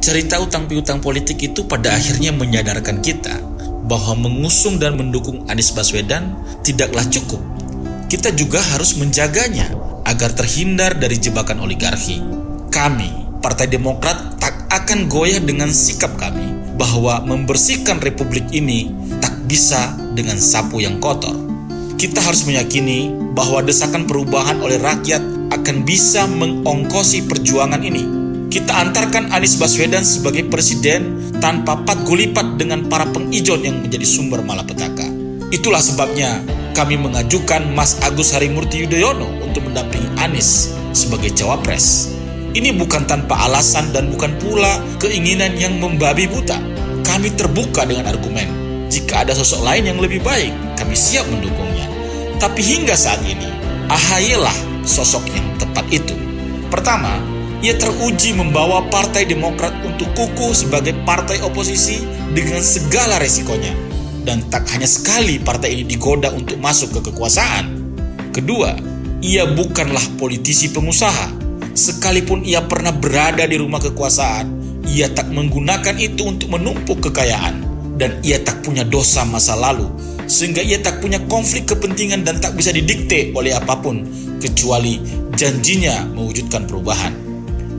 Cerita utang piutang politik itu pada akhirnya menyadarkan kita bahwa mengusung dan mendukung Anies Baswedan tidaklah cukup. Kita juga harus menjaganya agar terhindar dari jebakan oligarki. Kami, Partai Demokrat, tak akan goyah dengan sikap kami bahwa membersihkan republik ini tak bisa dengan sapu yang kotor. Kita harus meyakini bahwa desakan perubahan oleh rakyat akan bisa mengongkosi perjuangan ini. Kita antarkan Anies Baswedan sebagai presiden tanpa pat gulipat dengan para pengijon yang menjadi sumber malapetaka. Itulah sebabnya kami mengajukan Mas Agus Harimurti Yudhoyono untuk mendampingi Anies sebagai cawapres. Ini bukan tanpa alasan dan bukan pula keinginan yang membabi buta. Kami terbuka dengan argumen. Jika ada sosok lain yang lebih baik, kami siap mendukungnya. Tapi hingga saat ini, AHY lah sosok yang tepat itu. Pertama, ia teruji membawa Partai Demokrat untuk kukuh sebagai partai oposisi dengan segala resikonya. Dan tak hanya sekali partai ini digoda untuk masuk ke kekuasaan. Kedua, ia bukanlah politisi pengusaha. Sekalipun ia pernah berada di rumah kekuasaan, ia tak menggunakan itu untuk menumpuk kekayaan. Dan ia tak punya dosa masa lalu, sehingga ia tak punya konflik kepentingan dan tak bisa didikte oleh apapun, kecuali janjinya mewujudkan perubahan.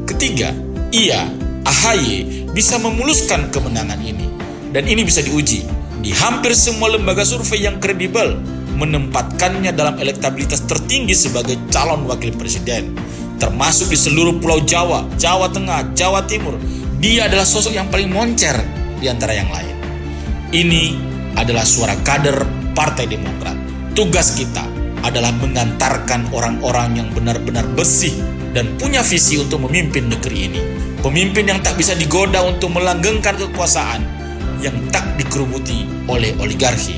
Ketiga, ia, AHY, bisa memuluskan kemenangan ini. Dan ini bisa diuji. Di hampir semua lembaga survei yang kredibel menempatkannya dalam elektabilitas tertinggi sebagai calon wakil presiden. Termasuk di seluruh pulau Jawa, Jawa Tengah, Jawa Timur. Dia adalah sosok yang paling moncer di antara yang lain. Ini adalah suara kader Partai Demokrat. Tugas kita adalah mengantarkan orang-orang yang benar-benar bersih dan punya visi untuk memimpin negeri ini. Pemimpin yang tak bisa digoda untuk melanggengkan kekuasaan, yang tak dikerubuti oleh oligarki.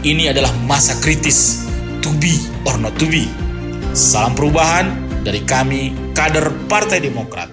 Ini adalah masa kritis, to be or not to be. Salam perubahan dari kami, kader Partai Demokrat.